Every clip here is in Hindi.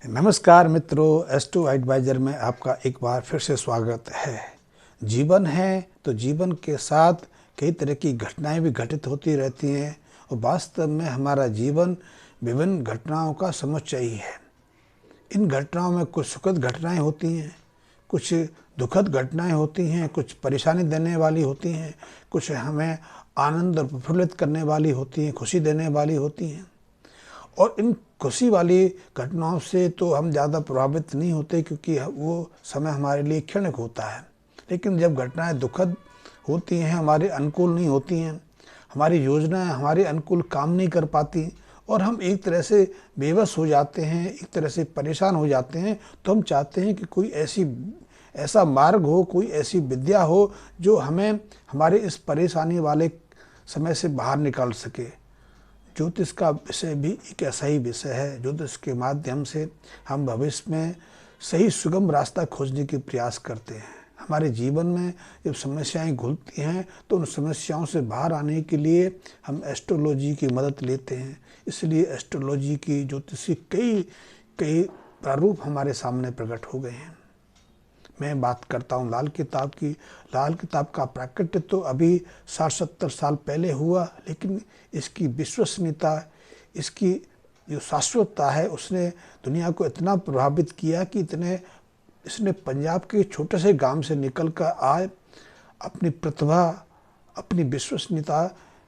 नमस्कार मित्रों, एस2 एडवाइज़र में आपका एक बार फिर से स्वागत है। जीवन है तो जीवन के साथ कई तरह की घटनाएं भी घटित होती रहती हैं और वास्तव में हमारा जीवन विभिन्न घटनाओं का समुच्चय ही है। इन घटनाओं में कुछ सुखद घटनाएं होती हैं, कुछ दुखद घटनाएं होती हैं, कुछ परेशानी देने वाली होती हैं, कुछ हमें आनंद और प्रफुल्लित करने वाली होती हैं, खुशी देने वाली होती हैं। और इन खुशी वाली घटनाओं से तो हम ज़्यादा प्रभावित नहीं होते, क्योंकि वो समय हमारे लिए क्षणिक होता है। लेकिन जब घटनाएं दुखद होती हैं, हमारे अनुकूल नहीं होती हैं, हमारी योजनाएं हमारे अनुकूल काम नहीं कर पाती और हम एक तरह से बेबस हो जाते हैं, एक तरह से परेशान हो जाते हैं, तो हम चाहते हैं कि कोई ऐसा मार्ग हो, कोई ऐसी विद्या हो जो हमें हमारे इस परेशानी वाले समय से बाहर निकाल सके। ज्योतिष का विषय भी एक ऐसा ही विषय है। ज्योतिष के माध्यम से हम भविष्य में सही सुगम रास्ता खोजने की प्रयास करते हैं। हमारे जीवन में जब समस्याएं घुलती हैं तो उन समस्याओं से बाहर आने के लिए हम एस्ट्रोलॉजी की मदद लेते हैं। इसलिए एस्ट्रोलॉजी की ज्योतिष की कई कई प्रारूप हमारे सामने प्रकट हो गए हैं। मैं बात करता हूँ लाल किताब की। लाल किताब का प्राकट्य तो अभी 60-70 साल पहले हुआ, लेकिन इसकी विश्वसनीयता, इसकी जो शाश्वतता है, उसने दुनिया को इतना प्रभावित किया कि इसने पंजाब के छोटे से गांव से निकल कर आज अपनी प्रतिभा, अपनी विश्वसनीयता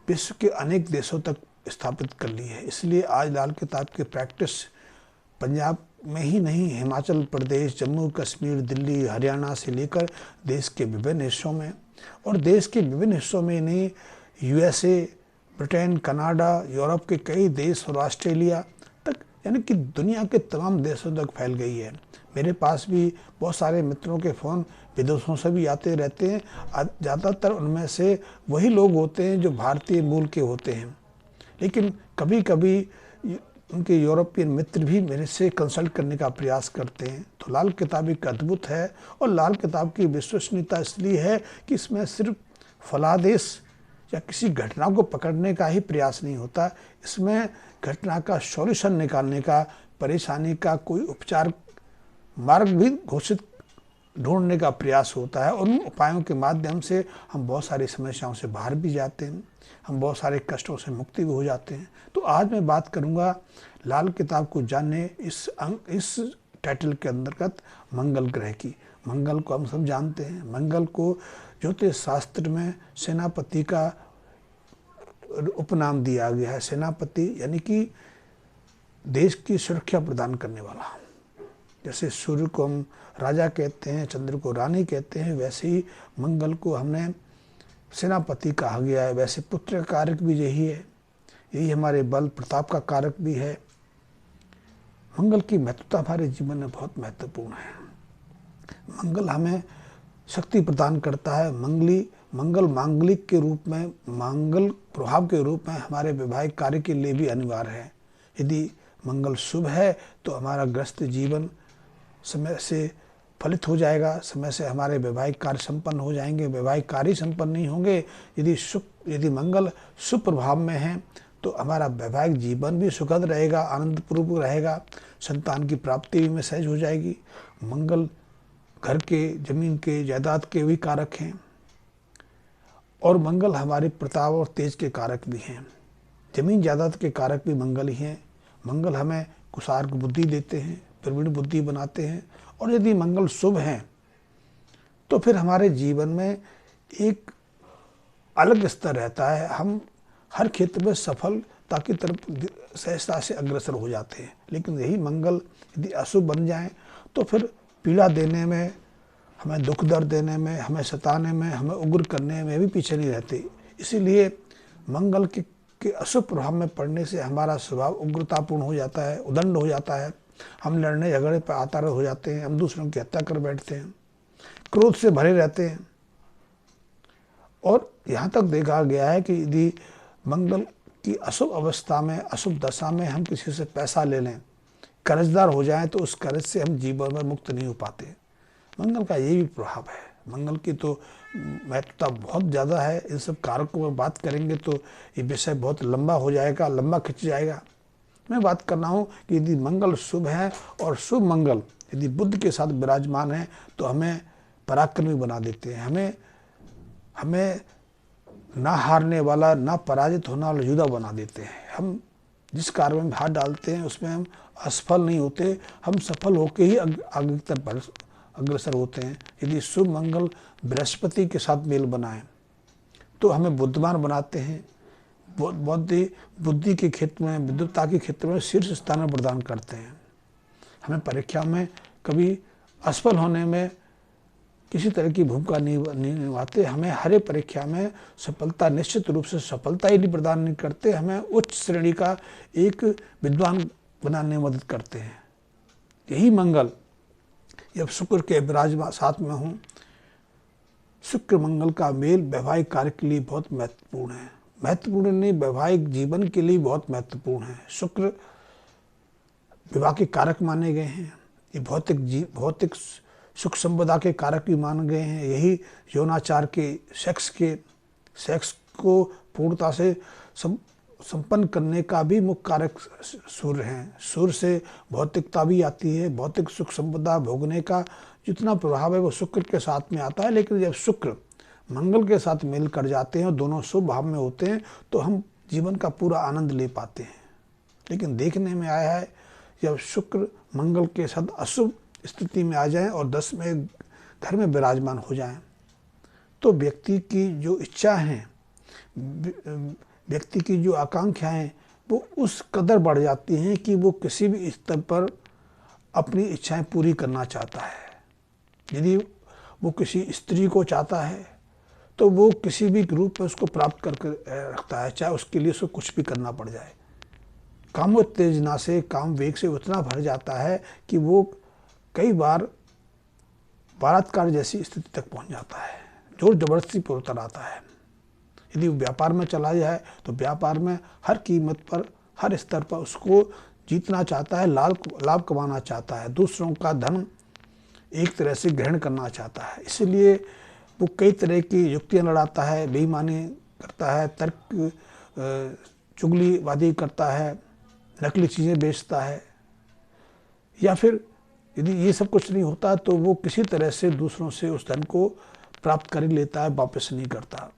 विश्व के अनेक देशों तक स्थापित कर ली है। इसलिए आज लाल किताब की प्रैक्टिस पंजाब में ही नहीं, हिमाचल प्रदेश, जम्मू कश्मीर, दिल्ली, हरियाणा से लेकर देश के विभिन्न हिस्सों में, और देश के विभिन्न हिस्सों में नहीं, यूएसए, ब्रिटेन, कनाडा, यूरोप के कई देश और ऑस्ट्रेलिया तक, यानी कि दुनिया के तमाम देशों तक फैल गई है। मेरे पास भी बहुत सारे मित्रों के फ़ोन विदेशों से भी आते रहते हैं। ज़्यादातर उनमें से वही लोग होते हैं जो भारतीय मूल के होते हैं, लेकिन कभी कभी उनके यूरोपियन मित्र भी मेरे से कंसल्ट करने का प्रयास करते हैं। तो लाल किताब एक अद्भुत है, और लाल किताब की विश्वसनीयता इसलिए है कि इसमें सिर्फ फलादेश या किसी घटना को पकड़ने का ही प्रयास नहीं होता, इसमें घटना का सॉल्यूशन निकालने का, परेशानी का कोई उपचार मार्ग भी ढूंढने का प्रयास होता है। और उन उपायों के माध्यम से हम बहुत सारी समस्याओं से बाहर भी जाते हैं, हम बहुत सारे कष्टों से मुक्ति भी हो जाते हैं। तो आज मैं बात करूंगा लाल किताब को जानने इस टाइटल के अंतर्गत मंगल ग्रह की। मंगल को हम सब जानते हैं। मंगल को ज्योतिष शास्त्र में सेनापति का उपनाम दिया गया है। सेनापति यानी कि देश की सुरक्षा प्रदान करने वाला। जैसे सूर्य को हम राजा कहते हैं, चंद्र को रानी कहते हैं, वैसे ही मंगल को हमने सेनापति कहा गया है। वैसे पुत्र का कारक भी यही है, यही हमारे बल प्रताप का कारक भी है। मंगल की महत्वता हमारे जीवन में बहुत महत्वपूर्ण है। मंगल हमें शक्ति प्रदान करता है। मंगल मांगलिक के रूप में, मंगल प्रभाव के रूप में हमारे वैवाहिक कार्य के लिए भी अनिवार्य है। यदि मंगल शुभ है तो हमारा ग्रस्त जीवन समय से फलित हो जाएगा, समय से हमारे वैवाहिक कार्य संपन्न हो जाएंगे। वैवाहिक कार्य संपन्न नहीं होंगे यदि मंगल शुभ प्रभाव में है तो हमारा वैवाहिक जीवन भी सुखद रहेगा, आनंदपूर्वक रहेगा, संतान की प्राप्ति में सहज हो जाएगी। मंगल घर के, जमीन के, जायदाद के भी कारक हैं, और मंगल हमारे प्रताप और तेज के कारक भी हैं। जमीन जायदाद के कारक भी मंगल ही हैं। मंगल हमें कुशार्क बुद्धि देते हैं, प्रवीण बुद्धि बनाते हैं। और यदि मंगल शुभ हैं तो फिर हमारे जीवन में एक अलग स्तर रहता है। हम हर क्षेत्र में सफलता की तरफ सहजता से अग्रसर हो जाते हैं। लेकिन यही मंगल यदि अशुभ बन जाए तो फिर पीड़ा देने में, हमें दुख दर्द देने में, हमें सताने में, हमें उग्र करने में भी पीछे नहीं रहते। इसीलिए मंगल के अशुभ प्रभाव में पड़ने से हमारा स्वभाव उग्रतापूर्ण हो जाता है, उदंड हो जाता है। हम लड़ने झगड़े पर आतार हो जाते हैं, हम दूसरों की हत्या कर बैठते हैं, क्रोध से भरे रहते हैं। और यहाँ तक देखा गया है कि यदि मंगल की अशुभ अवस्था में, अशुभ दशा में हम किसी से पैसा ले लें, कर्जदार हो जाएं, तो उस कर्ज से हम जीवन में मुक्त नहीं हो पाते। मंगल का ये भी प्रभाव है। मंगल की तो महत्वता बहुत ज़्यादा है। इन सब कारकों में बात करेंगे तो ये विषय बहुत लंबा हो जाएगा, लंबा खिंच जाएगा। मैं बात कर रहा हूँ कि यदि मंगल शुभ है और शुभ मंगल यदि बुध के साथ विराजमान है तो हमें पराक्रमी बना देते हैं, हमें ना हारने वाला, ना पराजित होने वाला योद्धा बना देते हैं। हम जिस कार्य में हाथ डालते हैं उसमें हम असफल नहीं होते, हम सफल होकर ही आगे की तरफ अग्रसर होते हैं। यदि शुभ मंगल बृहस्पति के साथ मेल बनाए तो हमें बुद्धिमान बनाते हैं, बुद्धि के क्षेत्र में, विद्वत्ता के क्षेत्र में शीर्ष स्थान प्रदान करते हैं। हमें परीक्षा में कभी असफल होने में किसी तरह की भूमिका नहीं निभाते। हमें हर एक परीक्षा में सफलता, निश्चित रूप से सफलता ही नहीं प्रदान नहीं करते, हमें उच्च श्रेणी का एक विद्वान बनाने में मदद करते हैं। यही मंगल जब शुक्र के विराजमान साथ में हूँ, शुक्र मंगल का मेल वैवाहिक कार्य के लिए बहुत महत्वपूर्ण है। महत्वपूर्ण नहीं, वैवाहिक जीवन के लिए बहुत महत्वपूर्ण है। शुक्र विवाह के कारक माने गए हैं, ये भौतिक सुख संपदा के कारक भी माने गए हैं। यही यौनाचार के, सेक्स को पूर्णता से संपन्न करने का भी मुख्य कारक सूर्य हैं। सूर्य से भौतिकता भी आती है, भौतिक सुख संपदा भोगने का जितना प्रभाव है वो शुक्र के साथ में आता है। लेकिन जब शुक्र मंगल के साथ मेल कर जाते हैं और दोनों शुभ भाव में होते हैं तो हम जीवन का पूरा आनंद ले पाते हैं। लेकिन देखने में आया है जब शुक्र मंगल के साथ अशुभ स्थिति में आ जाएं और 10 में घर में विराजमान हो जाएं तो व्यक्ति की जो इच्छा है, व्यक्ति की जो आकांक्षाएं वो उस कदर बढ़ जाती हैं कि वो किसी भी स्तर पर अपनी इच्छाएं पूरी करना चाहता है। यदि वो किसी स्त्री को चाहता है तो वो किसी भी रूप में उसको प्राप्त करके रखता है, चाहे उसके लिए उसको कुछ भी करना पड़ जाए। कामोत्तेजना से, काम वेग से उतना भर जाता है कि वो कई बार बलात्कार जैसी स्थिति तक पहुंच जाता है, जोर जबरदस्ती पर उतर आता है। यदि वो व्यापार में चला जाए तो व्यापार में हर कीमत पर, हर स्तर पर उसको जीतना चाहता है, लाभ कमाना चाहता है, दूसरों का धन एक तरह से ग्रहण करना चाहता है। इसलिए वो कई तरह की युक्तियां लड़ाता है, बेईमानी करता है, तर्क चुगलीवादी करता है, नकली चीज़ें बेचता है, या फिर यदि ये सब कुछ नहीं होता तो वो किसी तरह से दूसरों से उस धन को प्राप्त कर ही लेता है, वापस नहीं करता।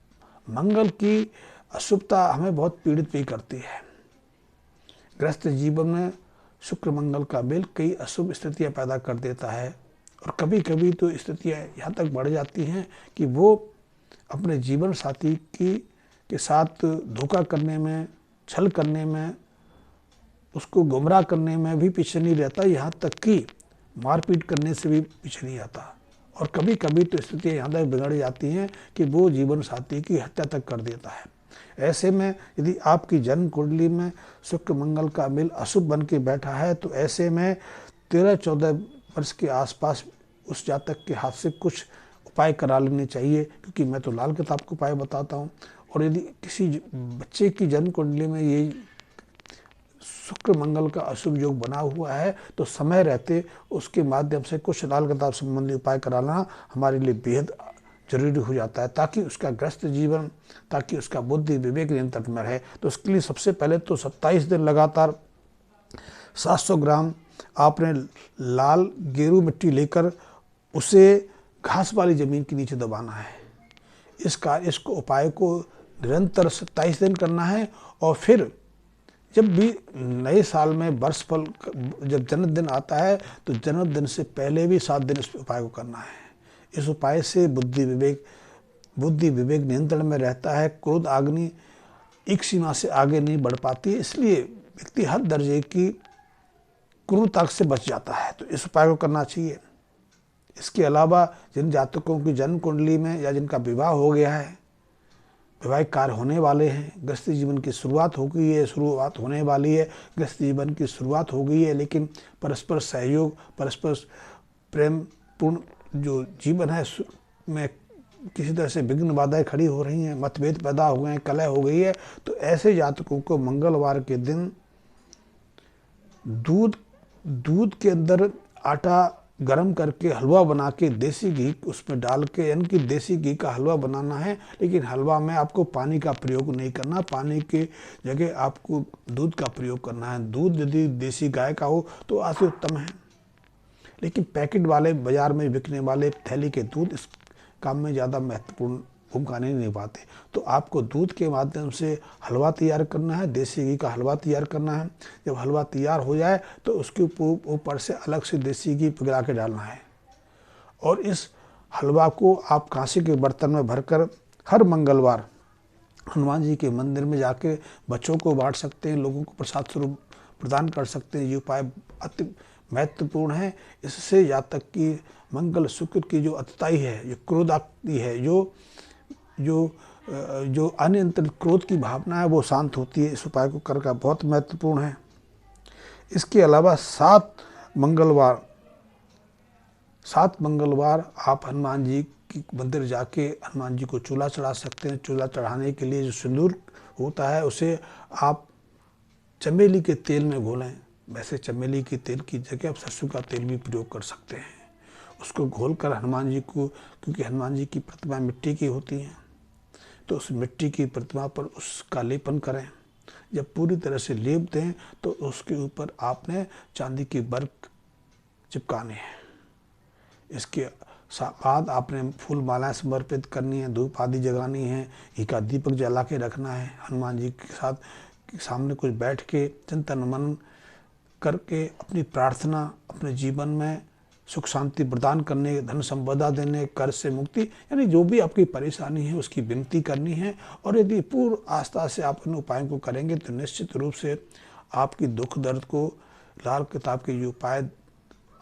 मंगल की अशुभता हमें बहुत पीड़ित भी करती है। गृहस्थ जीवन में शुक्र मंगल का मेल कई अशुभ स्थितियां पैदा कर देता है और कभी कभी तो स्थितियां यहाँ तक बढ़ जाती हैं कि वो अपने जीवन साथी के साथ धोखा करने में, छल करने में, उसको गुमराह करने में भी पीछे नहीं रहता, यहाँ तक कि मारपीट करने से भी पीछे नहीं आता। और कभी कभी तो स्थितियाँ यहाँ तक बिगड़ जाती हैं कि वो जीवन साथी की हत्या तक कर देता है। ऐसे में यदि आपकी जन्म कुंडली में शुक्र मंगल का मेल अशुभ बन के बैठा है तो ऐसे में 13-14 वर्ष के आसपास उस जातक के हाथ से कुछ उपाय करा लेने चाहिए, क्योंकि मैं तो लाल किताब को उपाय बताता हूँ। और यदि किसी बच्चे की जन्म कुंडली में ये शुक्र मंगल का अशुभ योग बना हुआ है तो समय रहते उसके माध्यम से कुछ लाल किताब संबंधी उपाय कराना हमारे लिए बेहद जरूरी हो जाता है, ताकि उसका ग्रस्त जीवन, ताकि उसका बुद्धि विवेक नियंत्रण में रहे। तो उसके लिए सबसे पहले तो 27 दिन लगातार 700 ग्राम आपने लाल गेरू मिट्टी लेकर उसे घास वाली ज़मीन के नीचे दबाना है। इसको उपाय को निरंतर 27 दिन करना है। और फिर जब भी नए साल में वर्षफल, जब जन्मदिन आता है तो जन्मदिन से पहले भी 7 दिन इस उपाय को करना है। इस उपाय से बुद्धि विवेक नियंत्रण में रहता है, क्रोध अग्नि एक सीमा से आगे नहीं बढ़ पाती है, इसलिए व्यक्ति हर दर्जे की क्रूरता से बच जाता है। तो इस उपाय को करना चाहिए। इसके अलावा जिन जातकों की जन्म कुंडली में या जिनका विवाह हो गया है, वैवाहिक कार्य होने वाले हैं, गृहस्थ जीवन की शुरुआत हो गई है, शुरुआत होने वाली है, गृहस्थ जीवन की शुरुआत हो गई है, लेकिन परस्पर सहयोग, परस्पर प्रेम पूर्ण जो जीवन है में किसी तरह से विघ्न बाधाएं खड़ी हो रही हैं, मतभेद पैदा हो गए हैं, कलह हो गई है, तो ऐसे जातकों को मंगलवार के दिन दूध के अंदर आटा गरम करके हलवा बना के देसी घी उसमें डाल के, यानी कि देसी घी का हलवा बनाना है। लेकिन हलवा में आपको पानी का प्रयोग नहीं करना, पानी के जगह आपको दूध का प्रयोग करना है। दूध यदि देसी गाय का हो तो अति उत्तम है, लेकिन पैकेट वाले बाजार में बिकने वाले थैली के दूध इस काम में ज़्यादा महत्वपूर्ण भूमिका नहीं निभाते। तो आपको दूध के माध्यम से हलवा तैयार करना है, देसी घी का हलवा तैयार करना है। जब हलवा तैयार हो जाए तो उसके ऊपर से अलग से देसी घी पिघला के डालना है, और इस हलवा को आप कांसे के बर्तन में भरकर हर मंगलवार हनुमान जी के मंदिर में जाके बच्चों को बांट सकते हैं, लोगों को प्रसाद स्वरूप प्रदान कर सकते हैं। ये उपाय अति महत्वपूर्ण है। इससे जातक की मंगल शुक्र की जो अतिताई है, जो क्रोध आती है, जो अनियंत्रित क्रोध की भावना है, वो शांत होती है। इस उपाय को करना बहुत महत्वपूर्ण है। इसके अलावा 7 मंगलवार आप हनुमान जी की मंदिर जाके हनुमान जी को चूल्हा चढ़ा सकते हैं। चूल्हा चढ़ाने के लिए जो सिंदूर होता है उसे आप चमेली के तेल में घोलें। वैसे चमेली के तेल की जगह आप सरसों का तेल भी प्रयोग कर सकते हैं। उसको घोलकर हनुमान जी को, क्योंकि हनुमान जी की प्रतिमा मिट्टी की होती हैं, तो उस मिट्टी की प्रतिमा पर उसका लेपन करें। जब पूरी तरह से लेप दें तो उसके ऊपर आपने चांदी की बर्क चिपकानी है। इसके बाद आपने फूल मालाएं समर्पित करनी है, धूप आदि जगानी है, घी का दीपक जला के रखना है। हनुमान जी के साथ सामने कुछ बैठ के चिंतन मनन करके अपनी प्रार्थना, अपने जीवन में सुख शांति प्रदान करने, धन संपदा देने, कर्ज से मुक्ति, यानी जो भी आपकी परेशानी है उसकी विनती करनी है। और यदि पूर्ण आस्था से आप इन उपायों को करेंगे तो निश्चित रूप से आपकी दुख दर्द को लाल किताब के ये उपाय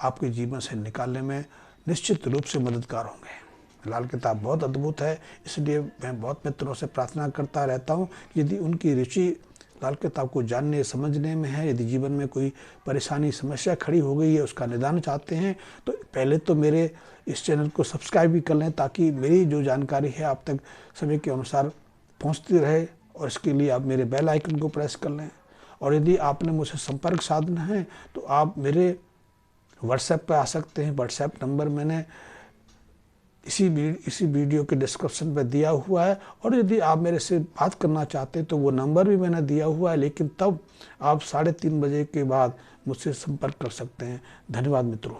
आपके जीवन से निकालने में निश्चित रूप से मददगार होंगे। लाल किताब बहुत अद्भुत है, इसलिए मैं बहुत मित्रों से प्रार्थना करता रहता हूँ कि यदि उनकी रुचि लाल किताब को जानने समझने में है, यदि जीवन में कोई परेशानी समस्या खड़ी हो गई है, उसका निदान चाहते हैं, तो पहले तो मेरे इस चैनल को सब्सक्राइब भी कर लें, ताकि मेरी जो जानकारी है आप तक समय के अनुसार पहुंचती रहे। और इसके लिए आप मेरे बेल आइकन को प्रेस कर लें। और यदि आपने मुझसे संपर्क साधना है तो आप मेरे व्हाट्सएप पर आ सकते हैं। व्हाट्सएप नंबर मैंने इसी वीडियो के डिस्क्रिप्शन में दिया हुआ है। और यदि आप मेरे से बात करना चाहते हैं तो वो नंबर भी मैंने दिया हुआ है, लेकिन तब आप 3:30 बजे के बाद मुझसे संपर्क कर सकते हैं। धन्यवाद मित्रों।